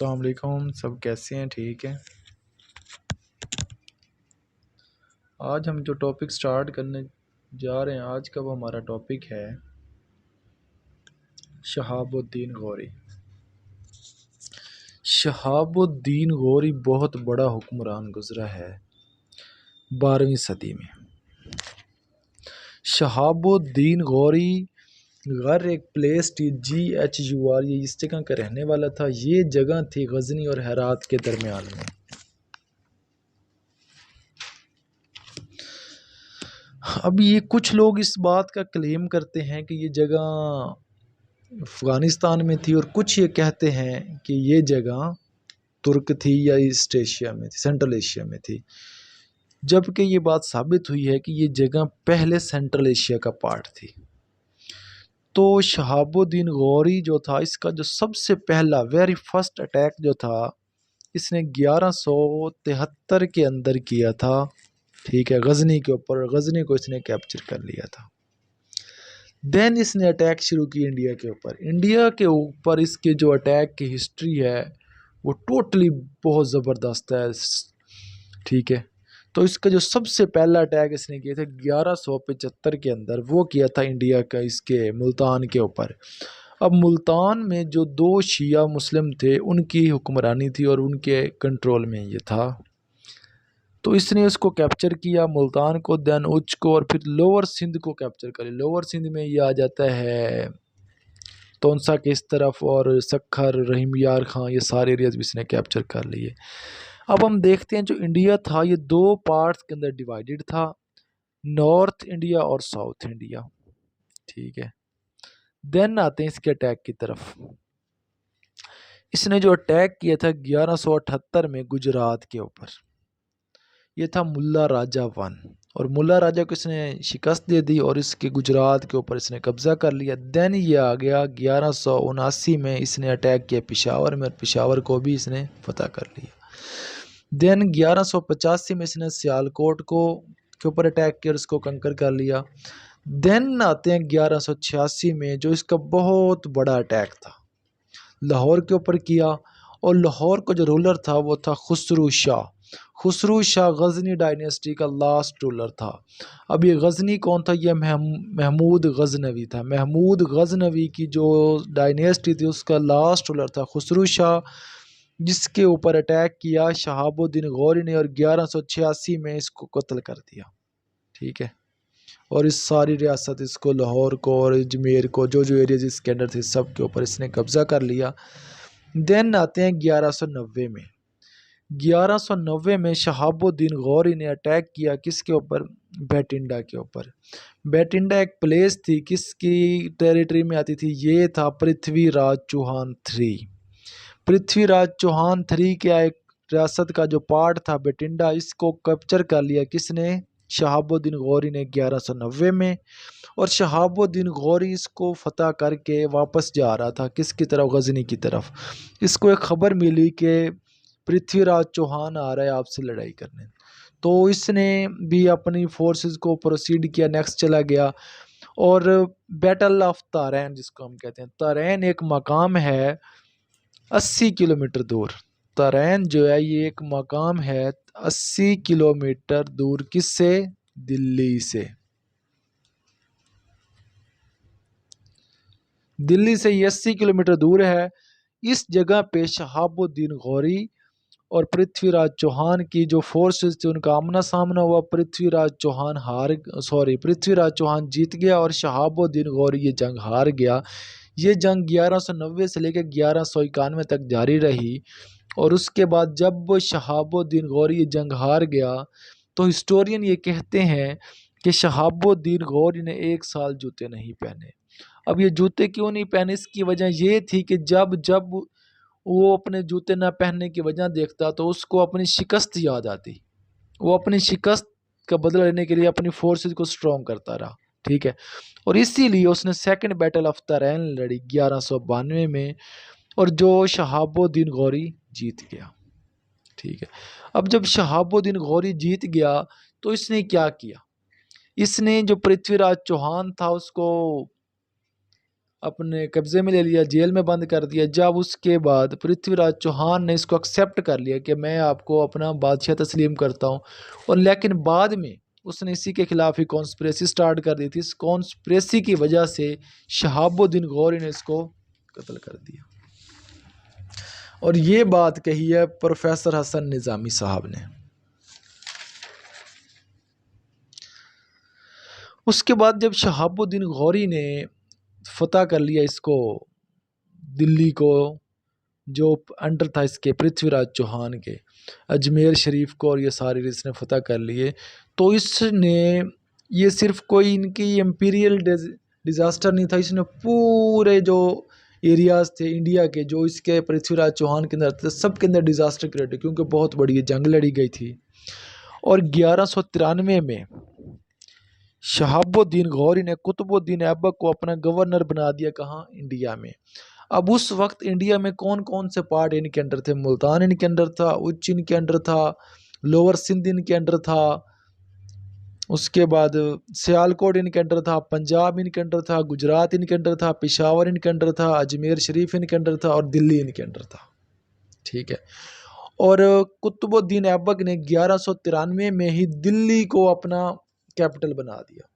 अस्सलाम वालेकुम। सब कैसे हैं? ठीक है। आज हम जो टॉपिक स्टार्ट करने जा रहे हैं, आज का वो हमारा टॉपिक है शहाबुद्दीन गौरी। शहाबुद्दीन गौरी बहुत बड़ा हुक्मरान गुजरा है 12वीं सदी में। शहाबुद्दीन गौरी गर एक प्लेस थी, GHUR, ये इस जगह का रहने वाला था। ये जगह थी गजनी और हेरात के दरमियान में। अब ये कुछ लोग इस बात का क्लेम करते हैं कि ये जगह अफ़गानिस्तान में थी, और कुछ ये कहते हैं कि ये जगह तुर्क थी या ईस्ट एशिया में थी, सेंट्रल एशिया में थी। जबकि ये बात साबित हुई है कि ये जगह पहले सेंट्रल एशिया का पार्ट थी। तो शहाबुद्दीन गौरी जो था, इसका जो सबसे पहला वेरी फर्स्ट अटैक जो था, इसने 1173 के अंदर किया था। ठीक है, गजनी के ऊपर। गजनी को इसने कैप्चर कर लिया था। देन इसने अटैक शुरू की इंडिया के ऊपर। इंडिया के ऊपर इसके जो अटैक की हिस्ट्री है वो टोटली बहुत ज़बरदस्त है। ठीक है, तो इसका जो सबसे पहला अटैक इसने किया था 1175 के अंदर, वो किया था इंडिया का इसके मुल्तान के ऊपर। अब मुल्तान में जो 2 शिया मुस्लिम थे, उनकी हुक्मरानी थी और उनके कंट्रोल में ये था। तो इसने उसको कैप्चर किया, मुल्तान को, देन उच्च को, और फिर लोअर सिंध को कैप्चर कर लिया। लोअर सिंध में ये आ जाता है तोनसा के इस तरफ, और सखर, रहीम यार खां, ये सारे एरियाज भी इसने कैप्चर कर लिए। अब हम देखते हैं जो इंडिया था ये 2 पार्ट्स के अंदर डिवाइडेड था, नॉर्थ इंडिया और साउथ इंडिया। ठीक है, देन आते हैं इसके अटैक की तरफ। इसने जो अटैक किया था 1178 में गुजरात के ऊपर, ये था मुल्ला राजा वन, और मुल्ला राजा को इसने शिकस्त दे दी और इसके गुजरात के ऊपर इसने कब्जा कर लिया। देन ये आ गया 1179 में, इसने अटैक किया पिशावर में, और पिशावर को भी इसने फतह कर लिया। देन 1185 में इसने सियालकोट को के ऊपर अटैक किया और इसको कंकर कर लिया। देन आते हैं 1186 में, जो इसका बहुत बड़ा अटैक था, लाहौर के ऊपर किया। और लाहौर का जो रूलर था वो था खुसरू शाह। खुसरू शाह गजनी डायनेस्टी का लास्ट रूलर था। अब ये गजनी कौन था? ये महमूद गजनवी था। महमूद गजनवी की जो डायनेस्टी थी उसका लास्ट रूलर था खुसरू शाह, जिसके ऊपर अटैक किया शहाबुद्दीन गौरी ने, और 1186 में इसको कत्ल कर दिया। ठीक है, और इस सारी रियासत, इसको लाहौर को और अजमेर को, जो जो एरियाज इसके अंदर थे, सब के ऊपर इसने कब्जा कर लिया। देन आते हैं 1190 में। 1190 में शहाबुद्दीन गौरी ने अटैक किया किसके ऊपर? बैटिंडा के ऊपर। बैटिंडा एक प्लेस थी, किसकी टेरिटरी में आती थी? ये था पृथ्वीराज चौहान 3। पृथ्वीराज चौहान 3 के एक रियासत का जो पार्ट था बैटिंडा, इसको कैप्चर कर लिया किसने? शहाबुद्दीन गौरी ने 1190 में। और शहाबुद्दीन गौरी इसको फतह करके वापस जा रहा था किसकी तरफ? गजनी की तरफ। इसको एक खबर मिली कि पृथ्वीराज चौहान आ रहा है आपसे लड़ाई करने। तो इसने भी अपनी फोर्सेस को प्रोसीड किया, नेक्स्ट चला गया, और बैटल ऑफ तारैन जिसको हम कहते हैं, तारैन एक मकाम है 80 किलोमीटर दूर। तारैन जो है ये एक मकाम है 80 किलोमीटर दूर, किससे? दिल्ली से। दिल्ली से ये 80 किलोमीटर दूर है। इस जगह पे शहाबुद्दीन गौरी और पृथ्वीराज चौहान की जो फोर्सेस थी उनका आमना सामना हुआ। पृथ्वीराज चौहान जीत गया और शहाबुद्दीन गौरी ये जंग हार गया। ये जंग 1190 से लेकर 1191 तक जारी रही, और उसके बाद जब शहाबुद्दीन गौरी ये जंग हार गया तो हिस्टोरियन ये कहते हैं कि शहाबुद्दीन गौरी ने 1 साल जूते नहीं पहने। अब ये जूते क्यों नहीं पहने? इसकी वजह ये थी कि जब जब वो अपने जूते न पहनने की वजह देखता तो उसको अपनी शिकस्त याद आती। वो अपनी शिकस्त का बदला लेने के लिए अपनी फोर्सेस को स्ट्रॉन्ग करता रहा। ठीक है, और इसीलिए उसने सेकंड बैटल ऑफ तरैन लड़ी 1192 में, और जो शहाबुद्दीन गौरी जीत गया। ठीक है, अब जब शहाबुद्दीन गौरी जीत गया तो इसने क्या किया? इसने जो पृथ्वीराज चौहान था उसको अपने कब्जे में ले लिया, जेल में बंद कर दिया। जब उसके बाद पृथ्वीराज चौहान ने इसको एक्सेप्ट कर लिया कि मैं आपको अपना बादशाह तस्लीम करता हूँ, और लेकिन बाद में उसने इसी के खिलाफ ही कॉन्स्पिरेसी स्टार्ट कर दी थी। इस कॉन्स्पिरेसी की वजह से शहाबुद्दीन गौरी ने इसको कत्ल कर दिया। और ये बात कही है प्रोफेसर हसन निज़ामी साहब ने। उसके बाद जब शहाबुद्दीन गौरी ने फतह कर लिया इसको, दिल्ली को, जो अंडर था इसके पृथ्वीराज चौहान के, अजमेर शरीफ को, और ये सारे इसने फतह कर लिए, तो इसने ये सिर्फ कोई इनकी एम्पीरियल डिज़ास्टर नहीं था, इसने पूरे जो एरियाज़ थे इंडिया के जो इसके पृथ्वीराज चौहान के अंदर थे सब के अंदर डिज़ास्टर क्रिएट, क्योंकि बहुत बड़ी जंग लड़ी गई थी। और 1193 में शहाबुद्दीन गौरी ने कुतुबुद्दीन ऐबक को अपना गवर्नर बना दिया। कहाँ? इंडिया में। अब उस वक्त इंडिया में कौन कौन से पार्ट इनके अंडर थे? मुल्तान इनके अंडर था, उच्च इनके अंडर था, लोअर सिंध इनके अंडर था, उसके बाद सियालकोट इनके अंडर था, पंजाब इनके अंडर था, गुजरात इनके अंडर था, पेशावर इनके अंडर था, अजमेर शरीफ इनके अंडर था, और दिल्ली इनके अंडर था। ठीक है। और कुतुबुद्दीन ऐबक ने 1193 में ही दिल्ली को अपना कैपिटल बना दिया।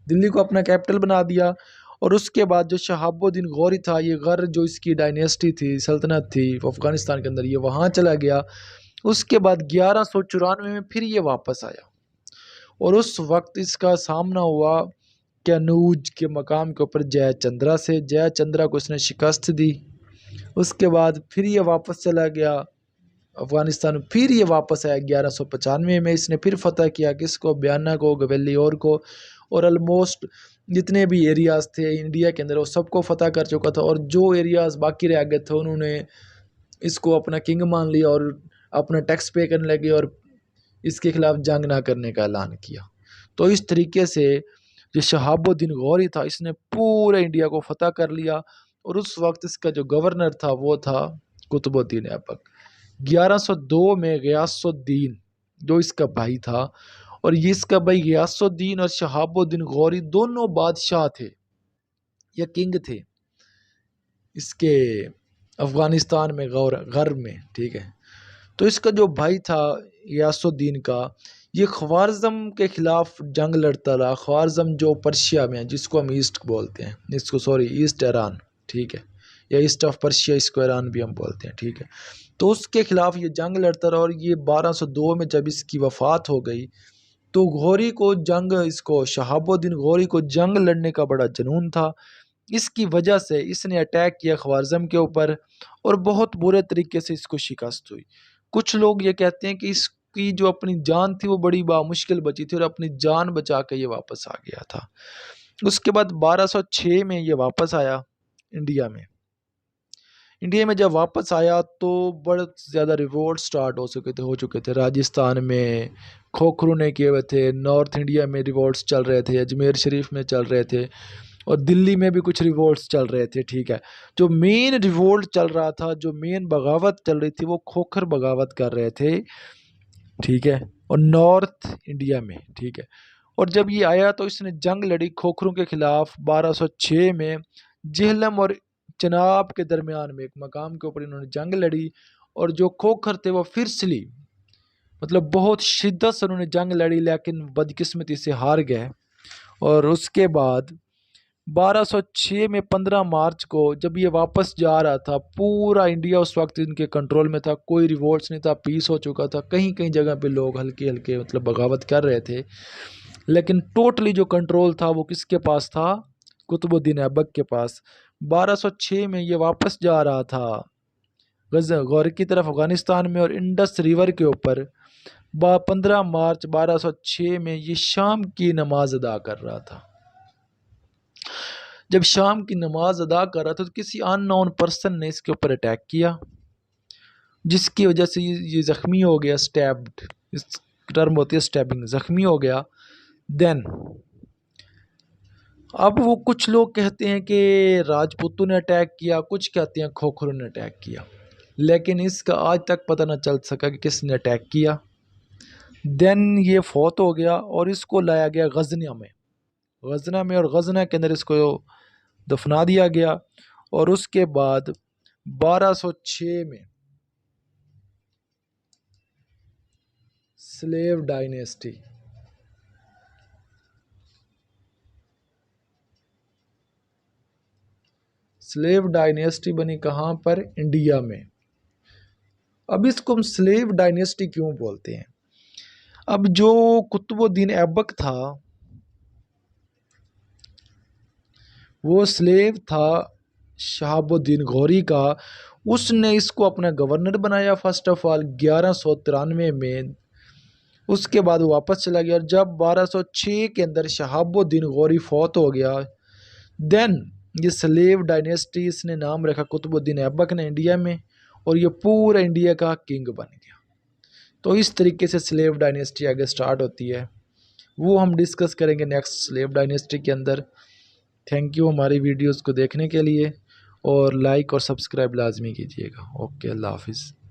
दिल्ली को अपना कैपिटल बना दिया। और उसके बाद जो शहाबुद्दीन गौरी था, ये गर जो इसकी डायनेस्टी थी, सल्तनत थी अफगानिस्तान के अंदर, ये वहाँ चला गया। उसके बाद 1194 में फिर ये वापस आया, और उस वक्त इसका सामना हुआ कनूज के मकाम के ऊपर जयचंद्रा से। जयचंद्रा को इसने शिकस्त दी। उसके बाद फिर ये वापस चला गया अफगानिस्तान। फिर ये वापस आया 1195 में, इसने फिर फतह किया किसको? बयाना को, ग्वालियर को, और ऑलमोस्ट जितने भी एरियाज़ थे इंडिया के अंदर वो सबको फतह कर चुका था। और जो एरियाज़ बाकी रह गए थे उन्होंने इसको अपना किंग मान लिया और अपना टैक्स पे करने लगे और इसके खिलाफ जंग ना करने का ऐलान किया। तो इस तरीके से जो शहाबुद्दीन गौरी था इसने पूरे इंडिया को फतह कर लिया। और उस वक्त इसका जो गवर्नर था वो था कुतुबुद्दीन ऐबक। 1102 में गयासुद्दीन जो इसका भाई था, और ये इसका भाई गयासुद्दीन और शहाबुद्दीन गौरी दोनों बादशाह थे या किंग थे इसके अफगानिस्तान में, गर्व में। ठीक है। तो इसका जो भाई था गयासुद्दीन का, ये ख्वारिज़्म के खिलाफ जंग लड़ता रहा। ख्वारिज़्म जो पर्शिया में है, जिसको हम ईस्ट बोलते हैं, इसको सॉरी ईस्ट ईरान, ठीक है, या ईस्ट ऑफ पर्शिया, इसको ईरान भी हम बोलते हैं। ठीक है। तो उसके खिलाफ ये जंग लड़ता रहा। और ये 1202 में जब इसकी वफ़ात हो गई तो गौरी को जंग, इसको शहाबुद्दीन गौरी को जंग लड़ने का बड़ा जुनून था। इसकी वजह से इसने अटैक किया ख्वारिज़्म के ऊपर और बहुत बुरे तरीके से इसको शिकस्त हुई। कुछ लोग ये कहते हैं कि इसकी जो अपनी जान थी वो बड़ी बामुश्किल बची थी और अपनी जान बचा के ये वापस आ गया था। उसके बाद 1206 में ये वापस आया इंडिया में। इंडिया में जब वापस आया तो बड़े ज़्यादा रिवोल्ट स्टार्ट हो चुके थे। राजस्थान में खोखरू ने किए हुए थे, नॉर्थ इंडिया में रिवोल्ट्स चल रहे थे, अजमेर शरीफ में चल रहे थे, और दिल्ली में भी कुछ रिवोल्ट्स चल रहे थे। ठीक है। जो मेन रिवोल्ट चल रहा था, जो मेन बगावत चल रही थी, वो खोखर बगावत कर रहे थे। ठीक है। और नॉर्थ इंडिया में। ठीक है। और जब ये आया तो इसने जंग लड़ी खोखरों के खिलाफ 1206 में। जेहलम और चनाब के दरमियान में एक मकाम के ऊपर इन्होंने जंग लड़ी, और जो खोखर थे वो फिरसली, मतलब बहुत शिद्दत से उन्होंने जंग लड़ी, लेकिन बदकिस्मती से हार गए। और उसके बाद 1206 में 15 मार्च को जब ये वापस जा रहा था, पूरा इंडिया उस वक्त इनके कंट्रोल में था, कोई रिवोल्ट्स नहीं था, पीस हो चुका था। कहीं कहीं जगह पे लोग हल्के हल्के मतलब बगावत कर रहे थे, लेकिन टोटली जो कंट्रोल था वो किसके पास था? कुतुबुद्दीन ऐबक के पास। 1206 में ये वापस जा रहा था गौर की तरफ अफगानिस्तान में, और इंडस रिवर के ऊपर 15 मार्च 1206 में ये शाम की नमाज अदा कर रहा था। जब शाम की नमाज अदा कर रहा था तो किसी अननोन पर्सन ने इसके ऊपर अटैक किया, जिसकी वजह से ये ज़ख्मी हो गया। स्टैब्ड, इस टर्म होती है स्टैबिंग, ज़ख्मी हो गया। देन अब वो कुछ लोग कहते हैं कि राजपूतों ने अटैक किया, कुछ कहते हैं खोखरों ने अटैक किया। लेकिन इसका आज तक पता न चल सका कि किसने अटैक किया। देन ये फौत हो गया और इसको लाया गया गजना में और गजना के अंदर इसको दफना दिया गया। और उसके बाद 1206 में स्लेव डायनेस्टी बनी कहाँ पर? इंडिया में। अब इसको हम स्लेव डायनेस्टी क्यों बोलते हैं? अब जो कुतुबुद्दीन ऐबक था वो स्लेव था शहाबुद्दीन गौरी का। उसने इसको अपना गवर्नर बनाया फर्स्ट ऑफ ऑल 1193 में। उसके बाद वो वापस चला गया और जब 1206 के अंदर शहाबुद्दीन गौरी फौत हो गया, देन ये स्लेव डायनेस्टी इसने नाम रखा कुतुबुद्दीन ऐबक ने इंडिया में, और ये पूरा इंडिया का किंग बन गया। तो इस तरीके से स्लेव डायनेस्टी आगे स्टार्ट होती है, वो हम डिस्कस करेंगे नेक्स्ट स्लेव डायनेस्टी के अंदर। थैंक यू हमारी वीडियोस को देखने के लिए, और लाइक और सब्सक्राइब लाजमी कीजिएगा। ओके, अल्लाह हाफिज़।